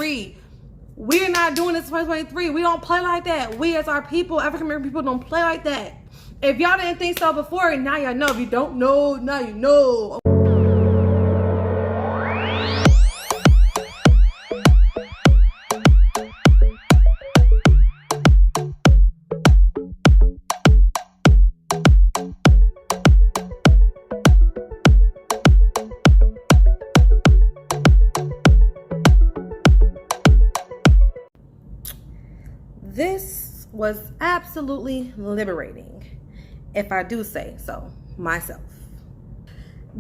2023. We're not doing this in 2023. We don't play like that. We as our people, African American people, don't play like that. If y'all didn't think so before, now y'all know. If you don't know, now you know. This was absolutely liberating, if I do say so myself.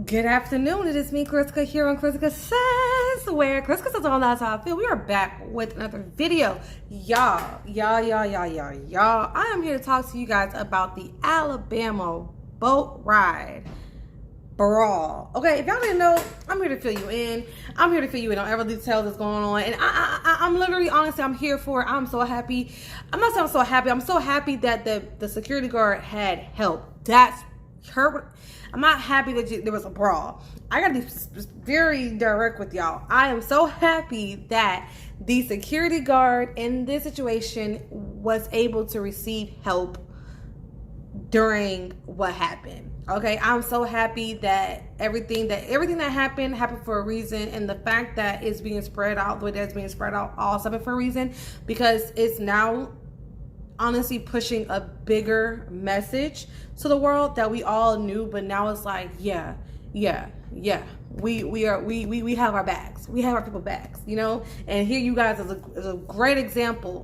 Good afternoon, it is me, Klarissica, here on Klarissica Says, where Klarissica says all that's how I feel. We are back with another video. Y'all, I am here to talk to you guys about the Alabama boat ride Brawl. Okay, if y'all didn't know, I'm here to fill you in. I'm here to fill you in on every detail that's going on. And I'm literally, honestly, I'm here for it. I'm so happy. I'm not saying I'm so happy. I'm so happy that the security guard had help. That's her. I'm not happy that there was a brawl. I gotta be very direct with y'all. I am so happy that the security guard in this situation was able to receive help during what happened. Okay, I'm so happy that everything that happened for a reason, and the fact that it's being spread out the way that it's being spread out also happened for a reason, because it's now honestly pushing a bigger message to the world that we all knew, but now it's like, yeah, we have our backs, we have our people backs, you know. And here you guys is a great example,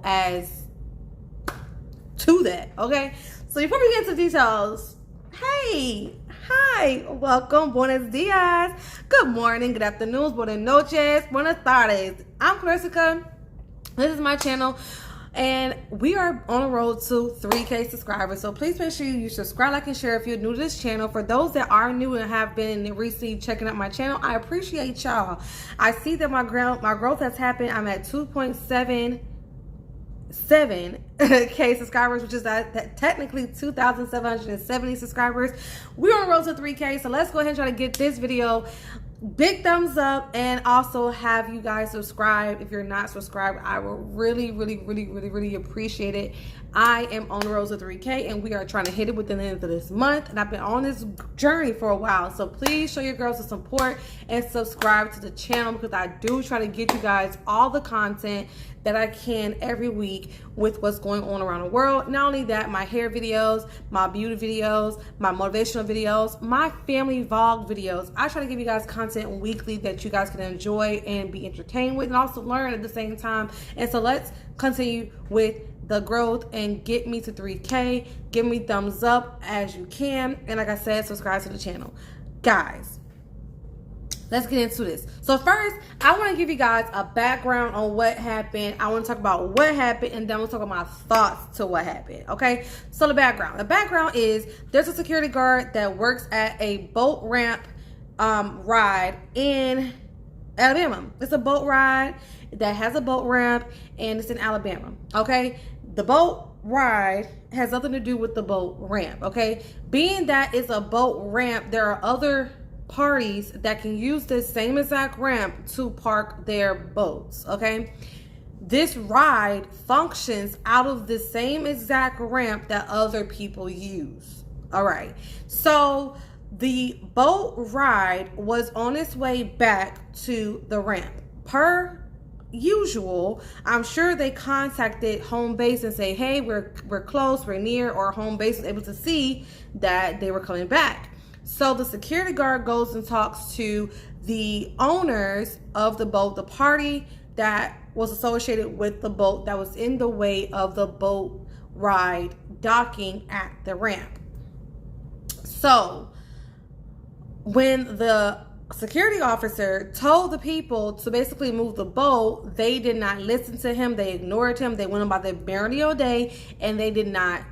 as to that. Okay, so before we get into details, hey, hi, welcome, buenos dias, good morning, good afternoon, buenas noches, buenas tardes. I'm Klarissica. This is my channel, and we are on a road to 3K subscribers. So please make sure you subscribe, like, and share if you're new to this channel. For those that are new and have been recently checking out my channel, I appreciate y'all. I see that my growth has happened. I'm at 2.77K subscribers, which is that technically 2,770 subscribers. We're on the road to 3K, so let's go ahead and try to get this video big thumbs up, and also have you guys subscribe. If you're not subscribed, I will really appreciate it. I am on the road to 3K, and we are trying to hit it within the end of this month, and I've been on this journey for a while. So please show your girls some support and subscribe to the channel, because I do try to get you guys all the content that I can every week with what's going on around the world. Not only that, my hair videos, my beauty videos, my motivational videos, my family vlog videos. I try to give you guys content weekly that you guys can enjoy and be entertained with, and also learn at the same time. And so let's continue with the growth and get me to 3K. Give me thumbs up as you can, and like I said, subscribe to the channel, guys. Let's get into this. So first, I want to give you guys a background on what happened. I want to talk about what happened, and then we'll talk about my thoughts to what happened. Okay, so the background is there's a security guard that works at a boat ramp ride in Alabama. It's a boat ride that has a boat ramp, and it's in Alabama. Okay, the boat ride has nothing to do with the boat ramp. Okay, being that it's a boat ramp, there are other parties that can use this same exact ramp to park their boats. Okay, this ride functions out of the same exact ramp that other people use. All right, so the boat ride was on its way back to the ramp. Per usual, I'm sure they contacted home base and say, hey, we're close, we're near, or home base was able to see that they were coming back. So the security guard goes and talks to the owners of the boat, the party that was associated with the boat that was in the way of the boat ride docking at the ramp. So when the security officer told the people to basically move the boat, they did not listen to him. They ignored him. They went on by their burial day, and they did not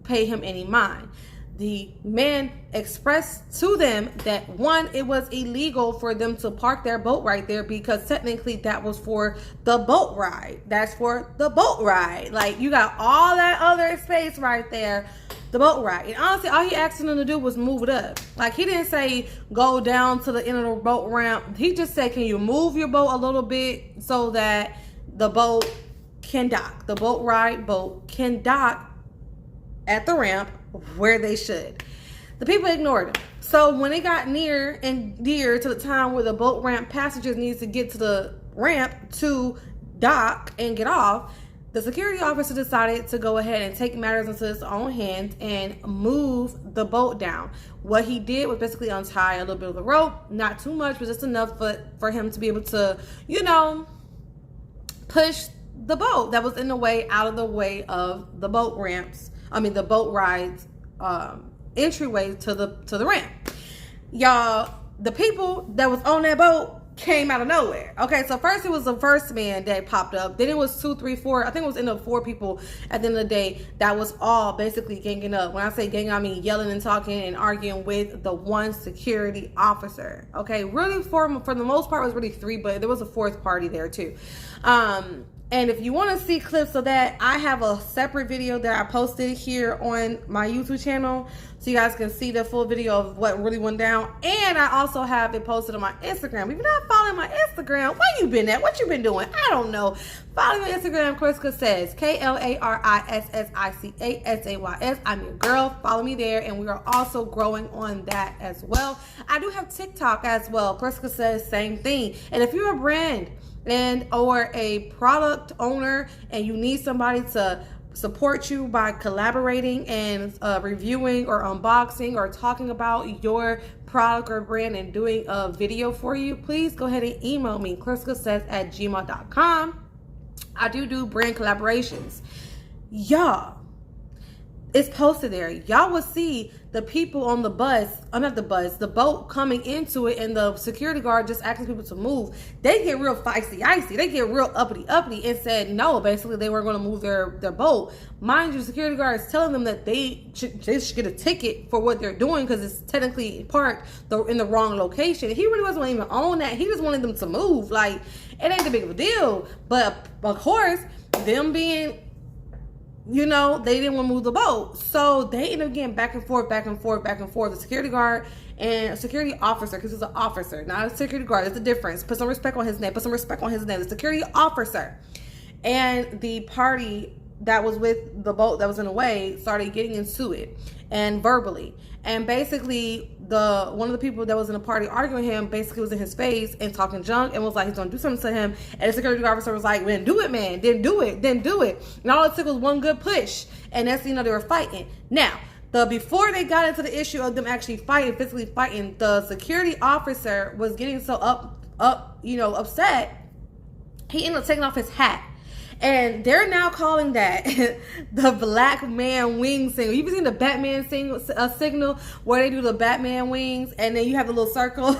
pay him any mind. The man expressed to them that, one, it was illegal for them to park their boat right there, because technically that was for the boat ride. That's for the boat ride. Like, you got all that other space right there, the boat ride. And honestly, all he asked them to do was move it up. Like, he didn't say go down to the end of the boat ramp. He just said, can you move your boat a little bit so that the boat can dock? The boat ride boat can dock at the ramp where they should. The people ignored him. So when it got near and dear to the time where the boat ramp passengers needs to get to the ramp to dock and get off, the security officer decided to go ahead and take matters into his own hands and move the boat down. What he did was basically untie a little bit of the rope, not too much, but just enough for him to be able to, you know, push the boat that was in the way out of the way of the boat ramps. I mean, the boat rides entryway to the ramp. Y'all, the people that was on that boat came out of nowhere. Okay, so first it was the first man that popped up. Then it was 2, 3, 4. I think it was in the 4 people at the end of the day that was all basically ganging up. When I say gang, I mean yelling and talking and arguing with the one security officer. Okay, really for the most part it was really 3, but there was a 4th party there too. And if you want to see clips of that, I have a separate video that I posted here on my YouTube channel, so you guys can see the full video of what really went down. And I also have it posted on my Instagram. If you're not following my Instagram, where you been at? What you been doing? I don't know. Follow me on Instagram, Klarissica Says, KLARISSICASAYS. I'm your girl. Follow me there, and we are also growing on that as well. I do have TikTok as well. Klarissica Says, same thing. And if you're a brand or a product owner and you need somebody to support you by collaborating and reviewing or unboxing or talking about your product or brand and doing a video for you, please go ahead and email me, KlarissicaSays@gmail.com. I do brand collaborations. Y'all, it's posted there. Y'all will see the people on the bus, not the bus, the boat coming into it, and the security guard just asking people to move. They get real feisty, icy. They get real uppity, and said no. Basically, they weren't going to move their boat. Mind you, the security guard is telling them that they should get a ticket for what they're doing because it's technically parked in the wrong location. He really wasn't even on that. He just wanted them to move. Like, it ain't that big of a deal. But of course, them being, you know, they didn't want to move the boat. So they ended up getting back and forth. The security guard and a security officer, because he's an officer, not a security guard. There's a difference. Put some respect on his name. The security officer and the party that was with the boat that was in the way started getting into it and verbally. And basically, one of the people that was in the party arguing with him basically was in his face and talking junk and was like, he's gonna do something to him. And the security officer was like, then do it, man. Then do it. And all it took was one good push. And that's, you know, they were fighting. Now, before they got into the issue of them actually physically fighting, the security officer was getting so upset, he ended up taking off his hat. And they're now calling that the Black Man Wing signal. You've seen the Batman signal where they do the Batman wings, and then you have the little circle,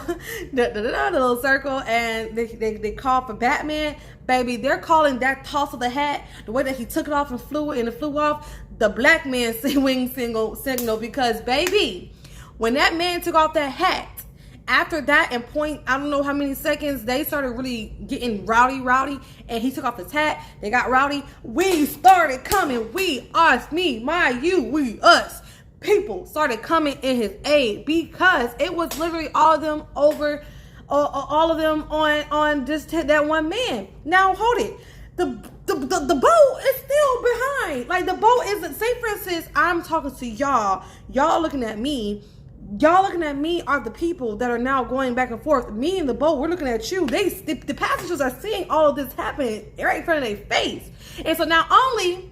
the little circle, and they call for Batman. Baby, they're calling that toss of the hat, the way that he took it off and it flew off, the Black Man Wing signal, because baby, when that man took off that hat, after that and I don't know how many seconds, they started really getting rowdy, and he took off his hat. They got rowdy. We started coming. We, us, me, my, you, we, us. People started coming in his aid because it was literally all of them on just that one man. Now hold it. The boat is still behind. Like, the boat isn't. Say for instance, I'm talking to y'all. Y'all looking at me. Y'all looking at me are the people that are now going back and forth. Me and the boat, we're looking at you. The passengers are seeing all of this happen right in front of their face. And so not only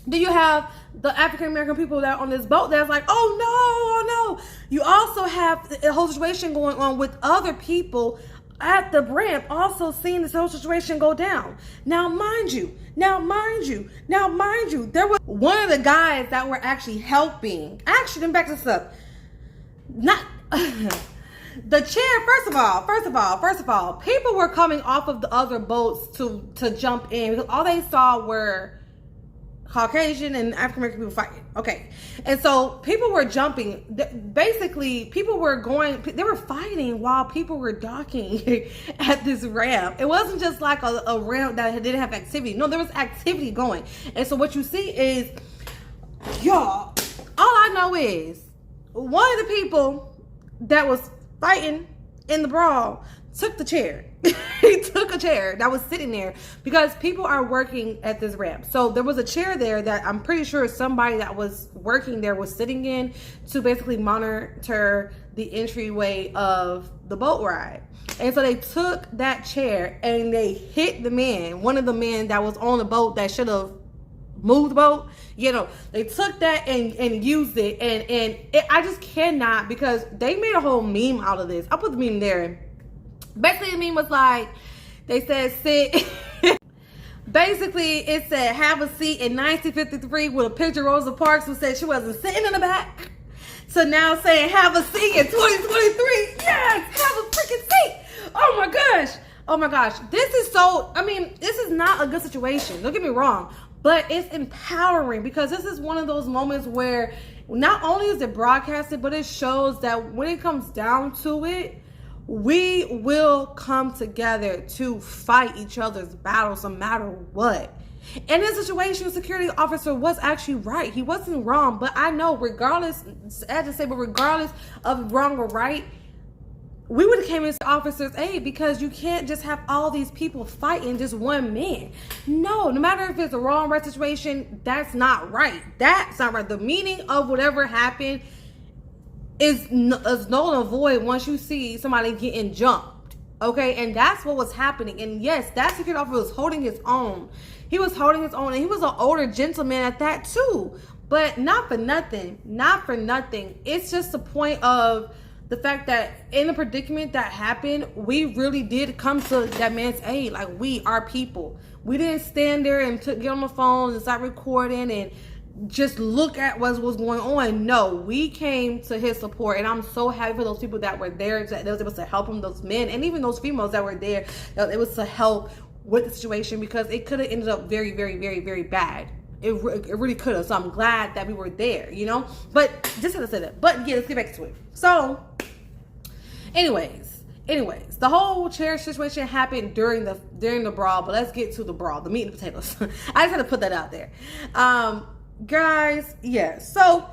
do you have the African American people that are on this boat that's like, oh no. You also have a whole situation going on with other people at the ramp also seeing this whole situation go down. Now mind you, there was one of the guys that were actually helping. Actually, let me back this up. Not the chair. First of all, people were coming off of the other boats to jump in because all they saw were Caucasian and African American people fighting. Okay, and so people were jumping. Basically, people were they were fighting while people were docking at this ramp. It wasn't just like a ramp that didn't have activity. No, there was activity going. And so what you see is, y'all, I know is one of the people that was fighting in the brawl took the chair. He took a chair that was sitting there because people are working at this ramp. So there was a chair there that I'm pretty sure somebody that was working there was sitting in to basically monitor the entryway of the boat ride. And so they took that chair and they hit the man, one of the men that was on the boat that should have moved the boat. You know, they took that and used it. And I just cannot, because they made a whole meme out of this. I'll put the meme there. Basically, the meme was like, they said sit. Basically, it said have a seat in 1953 with a picture of Rosa Parks who said she wasn't sitting in the back. So now saying have a seat in 2023. Yes, have a freaking seat. Oh my gosh. Oh my gosh. This is so, I mean, this is not a good situation. Don't get me wrong. But it's empowering because this is one of those moments where not only is it broadcasted, but it shows that when it comes down to it, we will come together to fight each other's battles no matter what. In this situation, the security officer was actually right. He wasn't wrong, but I know regardless, sad to say, but regardless of wrong or right, we would have came into officer's aid because you can't just have all these people fighting just one man. No matter if it's a wrong right situation, that's not right. That's not right. The meaning of whatever happened is null and void once you see somebody getting jumped. Okay, and that's what was happening. And yes, that security officer was holding his own. He was holding his own, and he was an older gentleman at that too. But not for nothing. Not for nothing. It's just the point of the fact that in the predicament that happened, we really did come to that man's aid. Like, we are people. We didn't stand there and get on the phone and start recording and just look at what was going on. No, we came to his support, and I'm so happy for those people that were there, that was able to help him, those men, and even those females that were there, that it was to help with the situation, because it could have ended up very, very, very, very bad. It really could have. So I'm glad that we were there, you know. But just had to say that. But yeah, let's get back to it. So, anyways, the whole chair situation happened during the brawl. But let's get to the brawl, the meat and potatoes. I just had to put that out there, guys. Yeah. So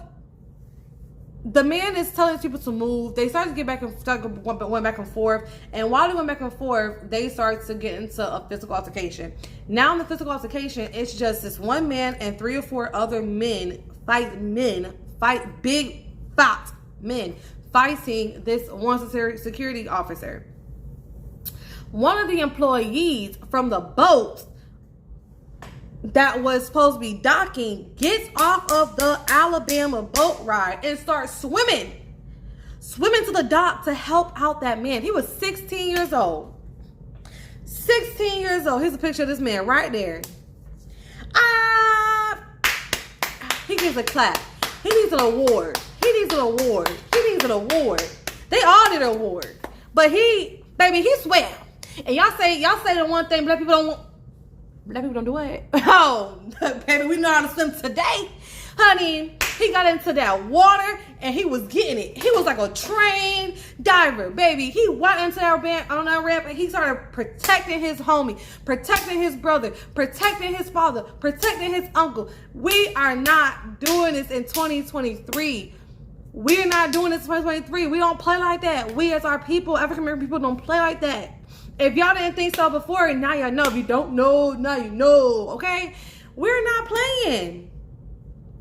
the man is telling people to move. They started to get back and went back and forth. And while they went back and forth, they started to get into a physical altercation. Now in the physical altercation, it's just this one man and 3 or 4 other men fight big fat men fighting this one security officer. One of the employees from the boat that was supposed to be docking gets off of the Alabama boat ride and starts swimming to the dock to help out that man. He was 16 years old. 16 years old. Here's a picture of this man right there. He gets a clap. He needs an award. He needs an award. They all need an award. But he swam. And y'all say the one thing black people don't do it. Oh, baby, we know how to swim today. Honey, he got into that water and he was getting it. He was like a trained diver, baby. He went into that ramp and he started protecting his homie, protecting his brother, protecting his father, protecting his uncle. We are not doing this in 2023. We're not doing this in 2023. We don't play like that. We as our people, African American people, don't play like that. If y'all didn't think so before, now y'all know. If you don't know, now you know, okay? We're not playing.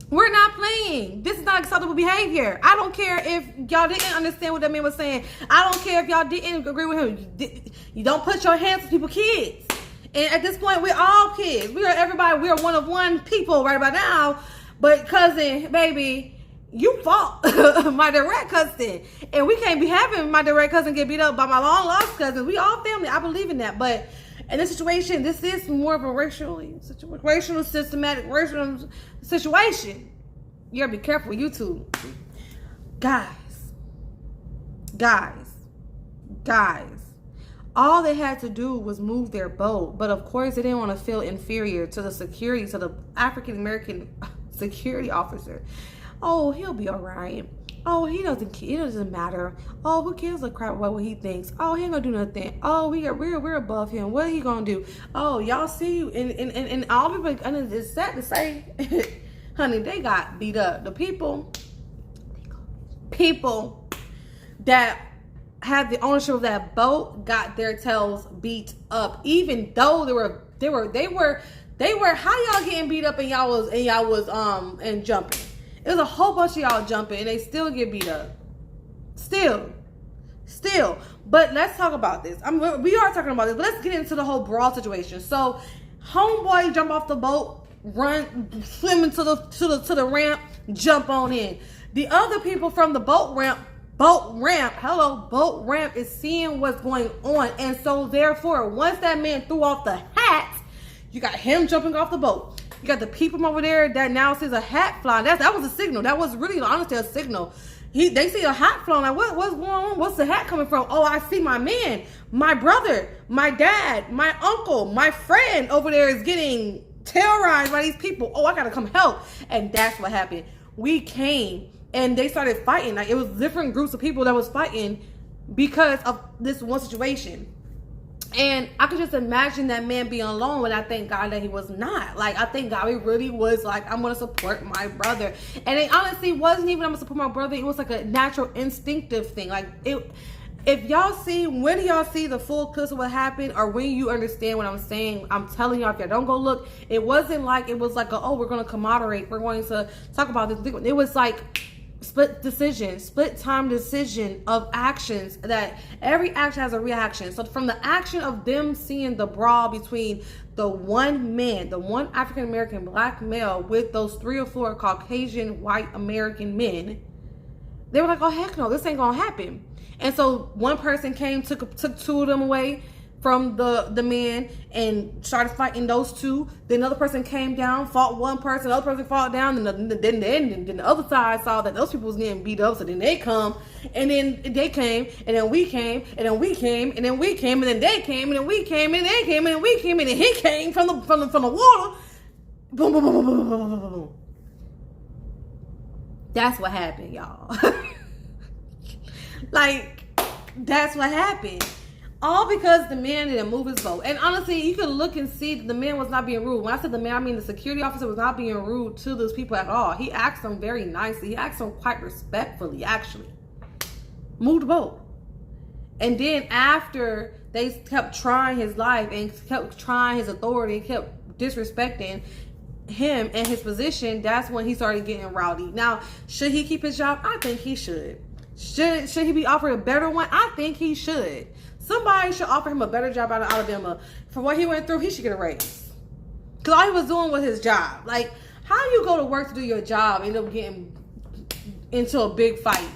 We're not playing. This is not acceptable behavior. I don't care if y'all didn't understand what that man was saying. I don't care if y'all didn't agree with him. You don't put your hands on people's kids. And at this point, we're all kids. We are everybody. We are one of one people right about now. But cousin, baby, you fought my direct cousin, and we can't be having my direct cousin get beat up by my long lost cousin. We all family. I believe in that. But in this situation, this is more of a racial systematic situation. You gotta be careful, YouTube. Guys. All they had to do was move their boat, but of course they didn't want to feel inferior to the African American security officer. Oh, he'll be all right. Oh, it doesn't matter. Oh, who gives a crap about what he thinks? Oh, he ain't gonna do nothing. Oh, we're above him. What are he gonna do? Oh, y'all see, and all people, and it's sad to say, honey, they got beat up. The people people that had the ownership of that boat got their tails beat up, even though they were how y'all getting beat up and y'all was and jumping. It was a whole bunch of y'all jumping and they still get beat up. Still. But let's talk about this. We are talking about this, but let's get into the whole Brawl situation. So homeboy jump off the boat, run, swim into the ramp, jump on in. The other people from the boat ramp is seeing what's going on. And so therefore, once that man threw off the hat, you got him jumping off the boat. You got the people over there that now sees a hat flying. That was a signal. That was really honestly a signal. They see a hat flying. Like, what's going on? What's the hat coming from? Oh, I see my man, my brother, my dad, my uncle, my friend over there is getting terrorized by these people. Oh, I gotta come help. And that's what happened. We came and they started fighting. Like, it was different groups of people that was fighting because of this one situation. And I could just imagine that man being alone, and I thank God that he was not. Like, I thank God he really was like, I'm going to support my brother. And it honestly wasn't even I'm going to support my brother. It was like a natural, instinctive thing. Like, if y'all see, when y'all see the full clips of what happened, or when you understand what I'm saying, I'm telling y'all, if y'all don't go look, it wasn't like, it was like, oh, we're going to camaraderie. We're going to talk about this. It was like, split time decision of actions, that every action has a reaction. So from the action of them seeing the brawl between the one man, the one African American black male with those 3 or 4 Caucasian white American men, they were like, oh heck no, this ain't gonna happen. And so one person came, took 2 of them away from the man and started fighting those 2. Then another person came down, fought one person, the other person fought down, and then the other side saw that those people was getting beat up, so then they come, and then they came, and then we came, and then we came, and then we came, and then they came, and then we came, and they came, and then we came, and then he came from the water. Boom, boom, boom, boom, boom, boom, boom, boom. That's what happened, y'all. Like, that's what happened. All because the man didn't move his boat. And honestly, you could look and see that the man was not being rude. When I said the man, I mean the security officer was not being rude to those people at all. He asked them very nicely. He asked them quite respectfully, actually. Move the boat. And then after they kept trying his life and kept trying his authority and kept disrespecting him and his position, that's when he started getting rowdy. Now, should he keep his job? I think he should. Should he be offered a better one? I think he should. Somebody should offer him a better job out of Alabama. For what he went through, he should get a raise. Because all he was doing was his job. Like, how you go to work to do your job and end up getting into a big fight?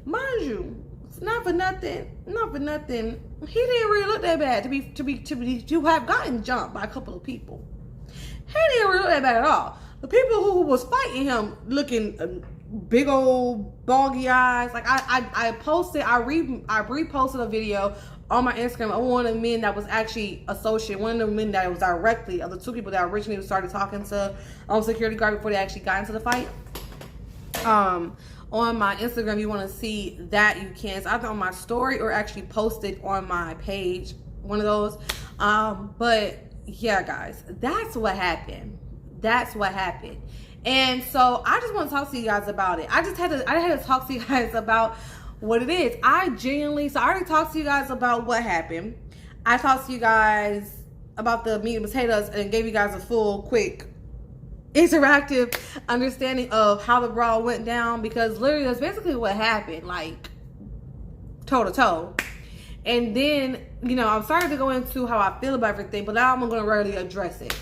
Mind you, it's not for nothing. He didn't really look that bad to have gotten jumped by a couple of people. He didn't really look that bad at all. The people who was fighting him looking big old boggy eyes. Like, I reposted a video on my Instagram of one of the men that was actually associated, one of the men that was directly of the 2 people that originally started talking to security guard before they actually got into the fight. On my Instagram, if you want to see that, you can. It's either on my story or actually posted on my page, one of those. But yeah, guys, that's what happened. And so I just want to talk to you guys about it. I had to talk to you guys about what it is. I already talked to you guys about what happened. I talked to you guys about the meat and potatoes and gave you guys a full, quick, interactive understanding of how the brawl went down, because literally that's basically what happened, like toe to toe. And then, I'm starting to go into how I feel about everything, but now I'm going to really address it.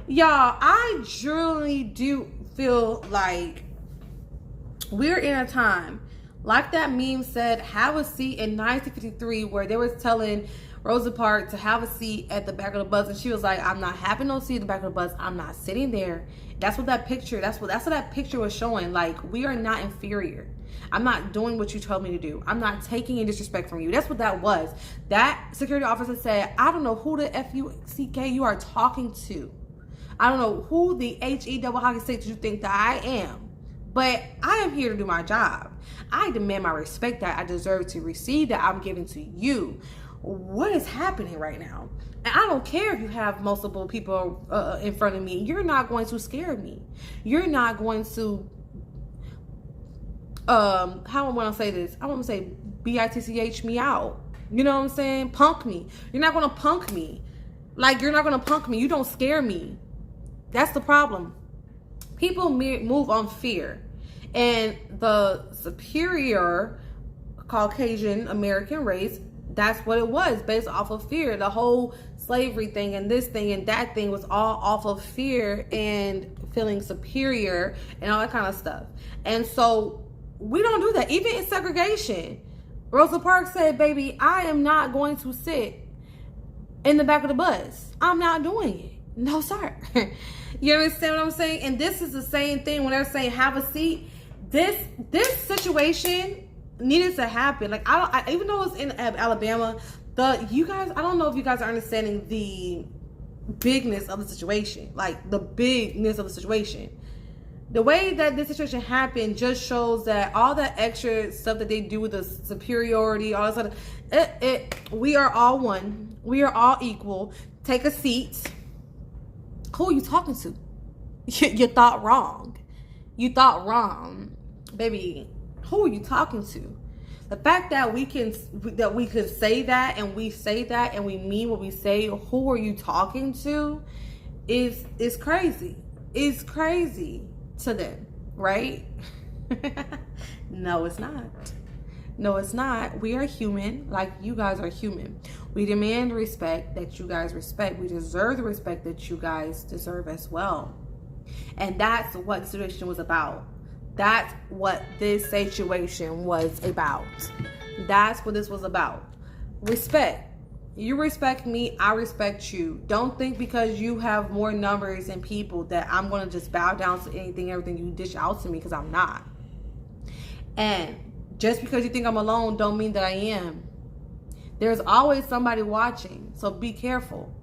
Y'all, I truly do feel like we're in a time, like that meme said, have a seat in 1953, where they was telling Rosa Parks to have a seat at the back of the bus, and she was like, I'm not having no seat at the back of the bus. I'm not sitting there. That's what that picture was showing. Like, we are not inferior. I'm not doing what you told me to do. I'm not taking any disrespect from you. That's what that was. That security officer said, I don't know who the F-U-C-K you are talking to. I don't know who the H-E-double hockey stick you think that I am. But I am here to do my job. I demand my respect that I deserve to receive, that I'm giving to you. What is happening right now? And I don't care if you have multiple people in front of me. You're not going to scare me. You're not going to how I want to say this? I want to say bitch me out. You know what I'm saying? Punk me. You're not gonna punk me. Like, you're not gonna punk me. You don't scare me. That's the problem. People move on fear, and the superior Caucasian American race, that's what it was, based off of fear. The whole slavery thing and this thing and that thing was all off of fear and feeling superior and all that kind of stuff. And so we don't do that. Even in segregation, Rosa Parks said, baby, I am not going to sit in the back of the bus. I'm not doing it. No, sir. You understand what I'm saying? And this is the same thing when they're saying have a seat. This situation needed to happen. Like, even though it's in Alabama, you guys, I don't know if you guys are understanding the bigness of the situation. Like, the bigness of the situation. The way that this situation happened just shows that all that extra stuff that they do with the superiority, all that stuff, we are all one. We are all equal. Take a seat. Who are you talking to? You thought wrong. You thought wrong. Baby, who are you talking to? The fact that we can say that, and we say that, and we mean what we say, who are you talking to, is crazy. It's crazy to them, right? No, it's not. No, it's not. We are human, like you guys are human. We demand respect that you guys respect. We deserve the respect that you guys deserve as well. And that's what the situation was about. That's what this situation was about. That's what this was about. Respect. You respect me, I respect you. Don't think because you have more numbers and people that I'm going to just bow down to everything you dish out to me, because I'm not. And just because you think I'm alone don't mean that I am. There's always somebody watching, so be careful.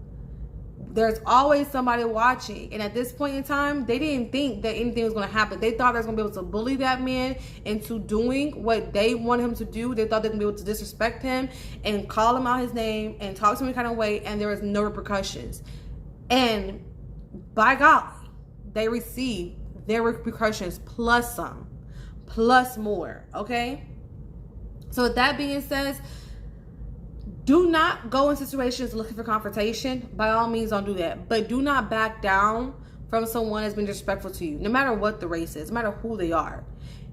There's always somebody watching. And at this point in time, they didn't think that anything was going to happen. They thought they was going to be able to bully that man into doing what they wanted him to do. They thought they were going to be able to disrespect him and call him out his name and talk to him in kind of way, and there was no repercussions. And by golly, they received their repercussions plus some, plus more, okay? So with that being said, do not go in situations looking for confrontation. By all means, don't do that. But do not back down from someone that's been disrespectful to you, no matter what the race is, no matter who they are.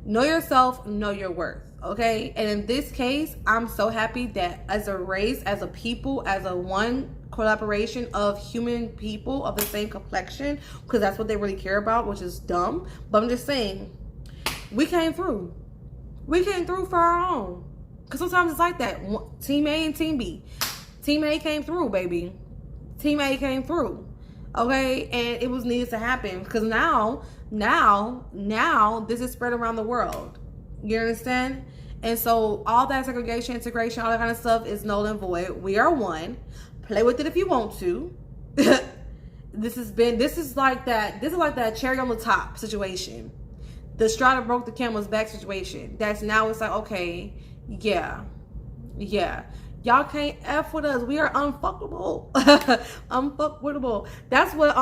Know yourself, know your worth, okay? And in this case, I'm so happy that as a race, as a people, as a one collaboration of human people of the same complexion, because that's what they really care about, which is dumb. But I'm just saying, we came through. We came through for our own. Because sometimes it's like that. Team A and Team B. Team A came through, baby. Team A came through. Okay? And it was needed to happen. Because now, this is spread around the world. You understand? And so, all that segregation, integration, all that kind of stuff is null and void. We are one. Play with it if you want to. This is like that cherry on the top situation. The straw that broke the camel's back situation. That's now it's like, okay, yeah. Y'all can't F with us. We are unfuckable. Unfuckwittable. That's what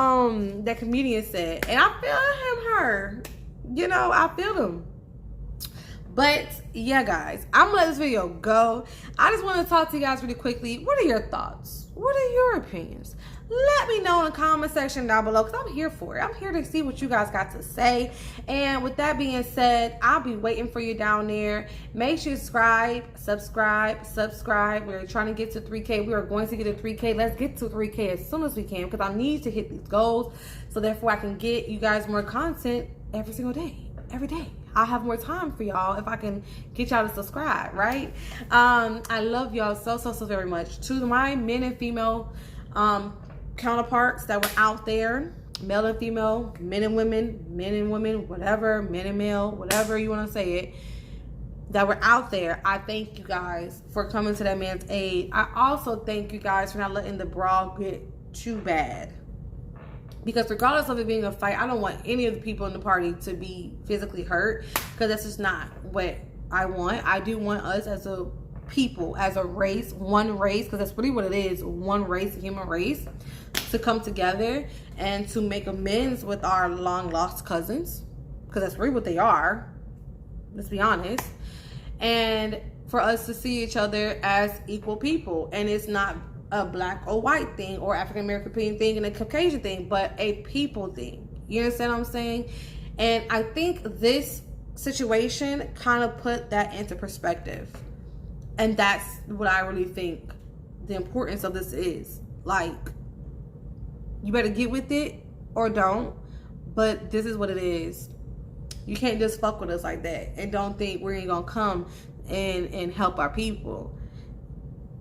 that comedian said. And I feel her. You know, I feel them. But yeah, guys, I'm gonna let this video go. I just want to talk to you guys really quickly. What are your thoughts? What are your opinions? Let me know in the comment section down below, because I'm here for it. I'm here to see what you guys got to say. And with that being said, I'll be waiting for you down there. Make sure you subscribe. We're trying to get to 3K. We are going to get to 3K. Let's get to 3K as soon as we can, because I need to hit these goals so therefore I can get you guys more content every single day, every day. I'll have more time for y'all if I can get y'all to subscribe, right? I love y'all so very much. To my men and female counterparts that were out there, male and female, men and women, whatever, men and male, whatever you want to say it, that were out there, I thank you guys for coming to that man's aid. I also thank you guys for not letting the brawl get too bad. Because regardless of it being a fight, I don't want any of the people in the party to be physically hurt, because that's just not what I want. I do want us as a people, as a race, one race, because that's really what it is, one race, a human race, to come together and to make amends with our long lost cousins, because that's really what they are. Let's be honest. And for us to see each other as equal people. And it's not a black or white thing or African American thing and a Caucasian thing, but a people thing. You understand what I'm saying? And I think this situation kind of put that into perspective. And that's what I really think the importance of this is. Like, you better get with it or don't, but this is what it is. You can't just fuck with us like that and don't think we're ain't gonna come and help our people.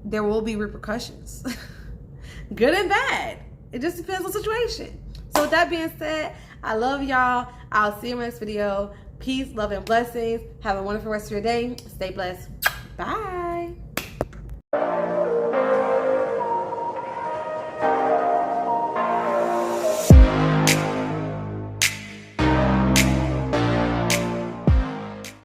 There will be repercussions. Good and bad. It just depends on the situation. So with that being said, I love y'all. I'll see you in the next video. Peace, love, and blessings. Have a wonderful rest of your day. Stay blessed. Bye.